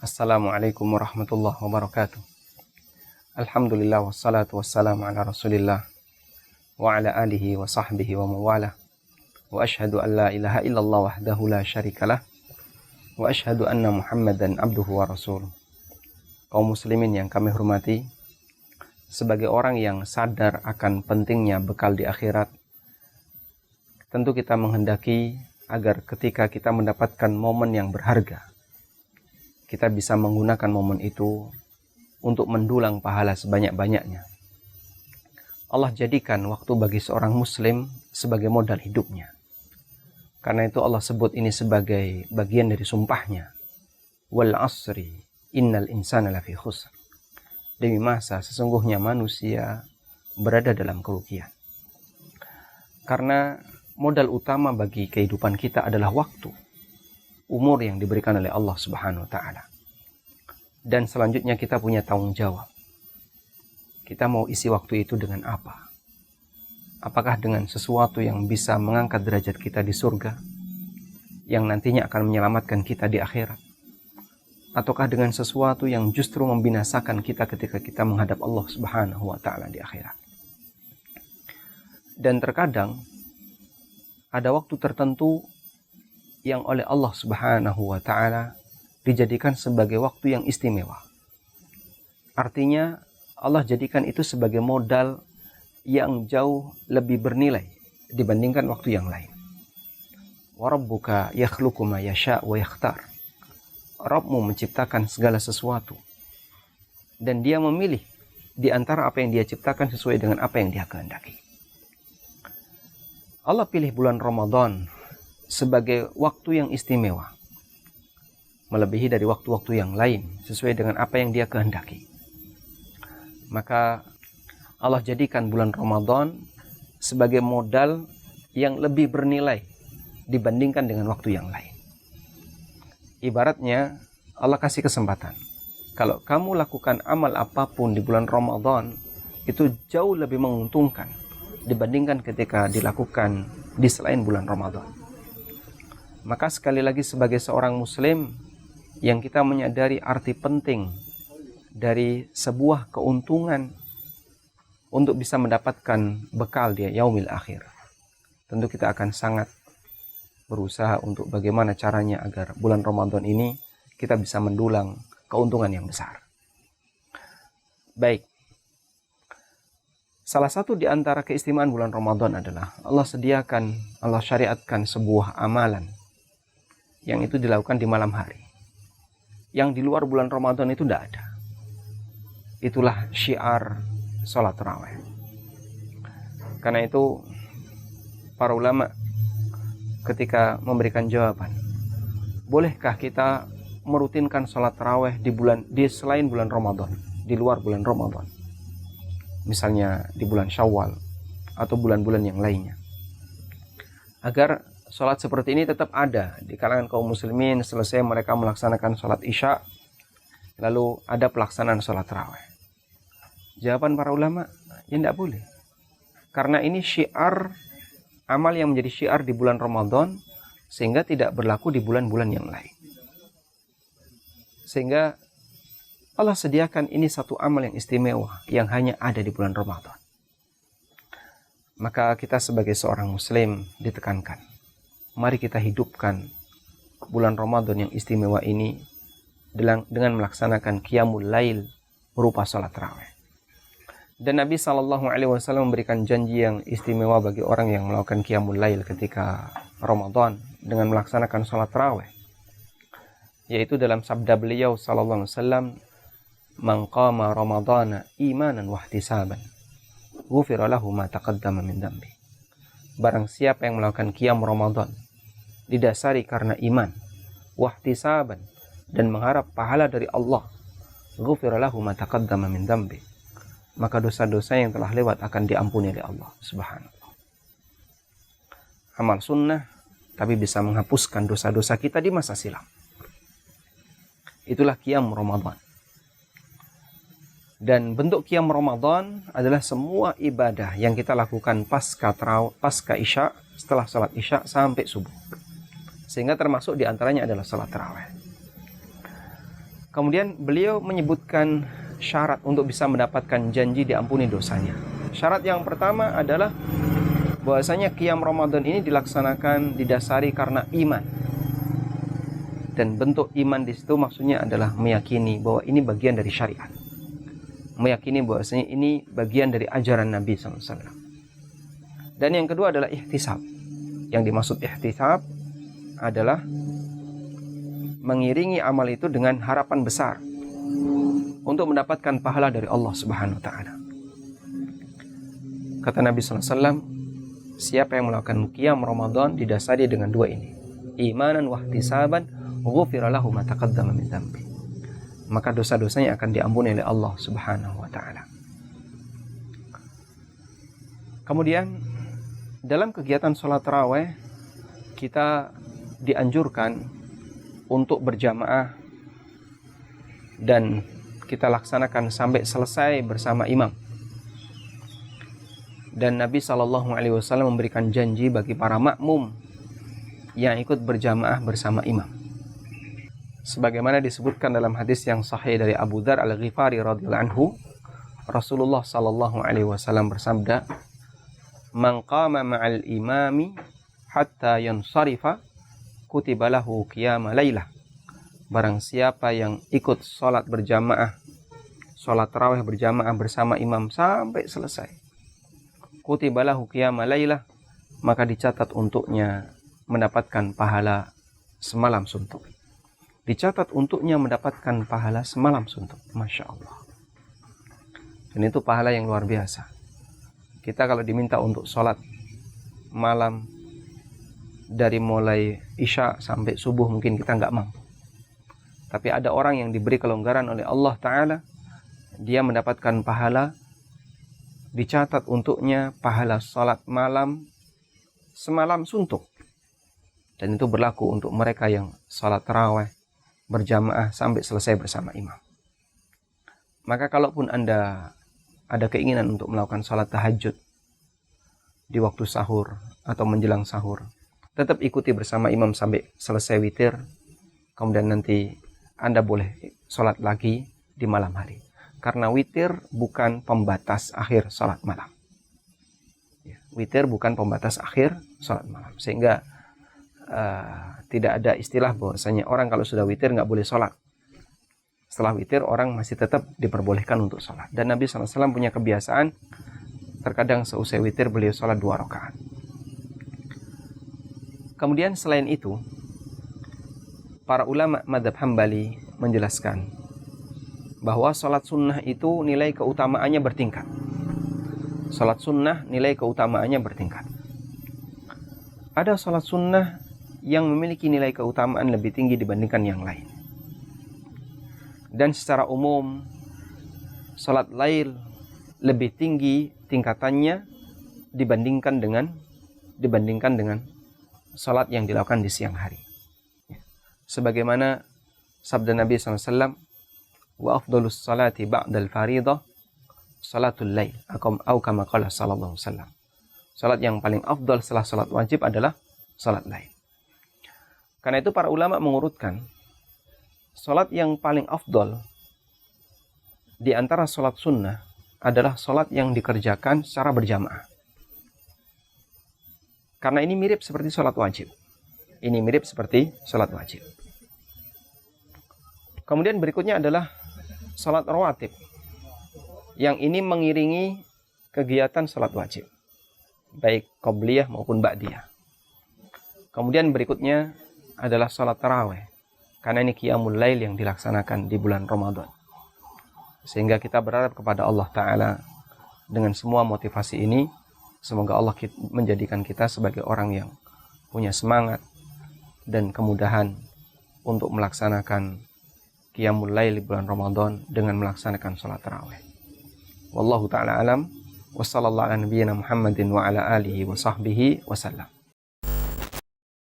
Assalamualaikum warahmatullahi wabarakatuh. Alhamdulillah wassalatu wassalamu ala rasulillah wa ala alihi wa sahbihi wa mawala. Wa ashhadu an la ilaha illallah wahdahu la syarikalah wa ashhadu anna muhammadan abduhu wa rasuluh. Kaum muslimin yang kami hormati, sebagai orang yang sadar akan pentingnya bekal di akhirat, tentu kita menghendaki agar ketika kita mendapatkan momen yang berharga, kita bisa menggunakan momen itu untuk mendulang pahala sebanyak-banyaknya. Allah jadikan waktu bagi seorang muslim sebagai modal hidupnya. Karena itu Allah sebut ini sebagai bagian dari sumpahnya. Wal asri innal insana lafi khusr. Demi masa sesungguhnya manusia berada dalam kerugian. Karena modal utama bagi kehidupan kita adalah waktu. Umur yang diberikan oleh Allah Subhanahu wa Ta'ala. Dan selanjutnya kita punya tanggung jawab. Kita mau isi waktu itu dengan apa? Apakah dengan sesuatu yang bisa mengangkat derajat kita di surga, yang nantinya akan menyelamatkan kita di akhirat? Ataukah dengan sesuatu yang justru membinasakan kita ketika kita menghadap Allah Subhanahu wa Ta'ala di akhirat? Dan terkadang ada waktu tertentu yang oleh Allah Subhanahu wa Ta'ala dijadikan sebagai waktu yang istimewa. Artinya Allah jadikan itu sebagai modal yang jauh lebih bernilai dibandingkan waktu yang lain. Wa rabbuka yakhluqu ma yasha' wa yakhtar. Rabbmu menciptakan segala sesuatu dan dia memilih di antara apa yang dia ciptakan sesuai dengan apa yang dia kehendaki. Allah pilih bulan Ramadan sebagai waktu yang istimewa, melebihi dari waktu-waktu yang lain sesuai dengan apa yang dia kehendaki. Maka Allah jadikan bulan Ramadan sebagai modal yang lebih bernilai dibandingkan dengan waktu yang lain. Ibaratnya Allah kasih kesempatan, kalau kamu lakukan amal apapun di bulan Ramadan, itu jauh lebih menguntungkan dibandingkan ketika dilakukan di selain bulan Ramadan. Maka sekali lagi sebagai seorang muslim yang kita menyadari arti penting dari sebuah keuntungan untuk bisa mendapatkan bekal di yaumil akhir, tentu kita akan sangat berusaha untuk bagaimana caranya agar bulan Ramadan ini kita bisa mendulang keuntungan yang besar. Baik, salah satu di antara keistimewaan bulan Ramadan adalah Allah syariatkan sebuah amalan yang itu dilakukan di malam hari, yang di luar bulan Ramadan itu tidak ada. Itulah syiar sholat tarawih. Karena itu para ulama ketika memberikan jawaban, bolehkah kita merutinkan sholat tarawih di selain bulan Ramadan, di luar bulan Ramadan, misalnya di bulan Syawal atau bulan-bulan yang lainnya, agar sholat seperti ini tetap ada di kalangan kaum muslimin selesai mereka melaksanakan sholat isya, lalu ada pelaksanaan sholat tarawih. Jawaban para ulama, ya tidak boleh. Karena ini syiar, amal yang menjadi syiar di bulan Ramadan, sehingga tidak berlaku di bulan-bulan yang lain. Sehingga Allah sediakan ini satu amal yang istimewa, yang hanya ada di bulan Ramadan. Maka kita sebagai seorang muslim ditekankan, mari kita hidupkan bulan Ramadan yang istimewa ini dengan melaksanakan qiyamul lail berupa salat tarawih. Dan Nabi SAW memberikan janji yang istimewa bagi orang yang melakukan qiyamul lail ketika Ramadan dengan melaksanakan salat tarawih, yaitu dalam sabda beliau SAW, "Man qama Ramadana imanan wa ihtisaban, ghufira lahu ma taqaddama min dambi." Barang siapa yang melakukan qiyam Ramadan didasari karena iman, wahtisaban, dan mengharap pahala dari Allah, ghufira lahu ma taqaddama min dambi, maka dosa-dosa yang telah lewat akan diampuni oleh Allah Subhanahu. Amal sunnah tapi bisa menghapuskan dosa-dosa kita di masa silam. Itulah qiyam Ramadan. Dan bentuk qiyam Ramadan adalah semua ibadah yang kita lakukan pasca isya, setelah salat isya sampai subuh. Sehingga termasuk diantaranya adalah salat tarawih. Kemudian beliau menyebutkan syarat untuk bisa mendapatkan janji diampuni dosanya. Syarat yang pertama adalah bahwasanya qiyam Ramadan ini dilaksanakan didasari karena iman. Dan bentuk iman di situ maksudnya adalah meyakini bahwa ini bagian dari syariat. Meyakini bahwasanya ini bagian dari ajaran Nabi SAW. Dan yang kedua adalah ihtisab. Yang dimaksud ihtisab adalah mengiringi amal itu dengan harapan besar untuk mendapatkan pahala dari Allah Subhanahu wa taala. Kata Nabi SAW, siapa yang melakukan qiyam Ramadan didasari dengan dua ini, imanan wa ihtisaban, ghufira lahu ma taqaddama min dhanbi, maka dosa-dosanya akan diampuni oleh Allah Subhanahu wa taala. Kemudian dalam kegiatan sholat tarawih kita dianjurkan untuk berjamaah dan kita laksanakan sampai selesai bersama imam. Dan Nabi SAW memberikan janji bagi para makmum yang ikut berjamaah bersama imam. Sebagaimana disebutkan dalam hadis yang sahih dari Abu Dzar Al-Ghifari radhiyallahu anhu, Rasulullah SAW bersabda, "Man qama ma'al imami hatta yansarifa kutiba lahu qiyama lailah." Barang siapa yang ikut sholat berjamaah, sholat tarawih berjamaah bersama imam sampai selesai, kutiba lahu qiyama lailah, maka dicatat untuknya mendapatkan pahala semalam suntuk. Dicatat untuknya mendapatkan pahala semalam suntuk. Masya Allah. Dan itu pahala yang luar biasa. Kita kalau diminta untuk sholat malam dari mulai isya sampai subuh mungkin kita nggak mampu. Tapi ada orang yang diberi kelonggaran oleh Allah Ta'ala, dia mendapatkan pahala, dicatat untuknya pahala sholat malam semalam suntuk. Dan itu berlaku untuk mereka yang sholat tarawih berjamaah sampai selesai bersama imam. Maka kalaupun Anda ada keinginan untuk melakukan sholat tahajud di waktu sahur atau menjelang sahur, tetap ikuti bersama imam sampai selesai witir. Kemudian nanti Anda boleh sholat lagi di malam hari. Karena witir bukan pembatas akhir sholat malam. Witir bukan pembatas akhir sholat malam. Sehingga tidak ada istilah bahwasanya orang kalau sudah witir nggak boleh sholat. Setelah witir orang masih tetap diperbolehkan untuk sholat. Dan Nabi SAW punya kebiasaan, terkadang seusai witir beliau sholat 2 rakaat. Kemudian selain itu, para ulama madhab Hambali menjelaskan bahwa sholat sunnah itu nilai keutamaannya bertingkat. Sholat sunnah nilai keutamaannya bertingkat. Ada sholat sunnah yang memiliki nilai keutamaan lebih tinggi dibandingkan yang lain. Dan secara umum, sholat lail lebih tinggi tingkatannya dibandingkan dengan sholat yang dilakukan di siang hari. Sebagaimana sabda Nabi SAW, wa afdalus salati ba'dal faridah salatul lail, atau kama qala sallallahu alaihi wasallam. Salat yang paling afdal setelah salat wajib adalah salat lail. Karena itu para ulama mengurutkan salat yang paling afdal di antara salat sunnah adalah salat yang dikerjakan secara berjamaah. Karena ini mirip seperti salat wajib. Ini mirip seperti salat wajib. Kemudian berikutnya adalah salat rawatib. Yang ini mengiringi kegiatan salat wajib, baik qobliyah maupun ba'diyah. Kemudian berikutnya adalah salat tarawih. Karena ini qiyamul lail yang dilaksanakan di bulan Ramadan. Sehingga kita berharap kepada Allah Ta'ala dengan semua motivasi ini, semoga Allah menjadikan kita sebagai orang yang punya semangat dan kemudahan untuk melaksanakan qiyamul lail di bulan Ramadan dengan melaksanakan salat tarawih. Wallahu ta'ala alam, wa sallallahu ala nabiyyina Muhammadin wa ala alihi wa sahbihi wa sallam.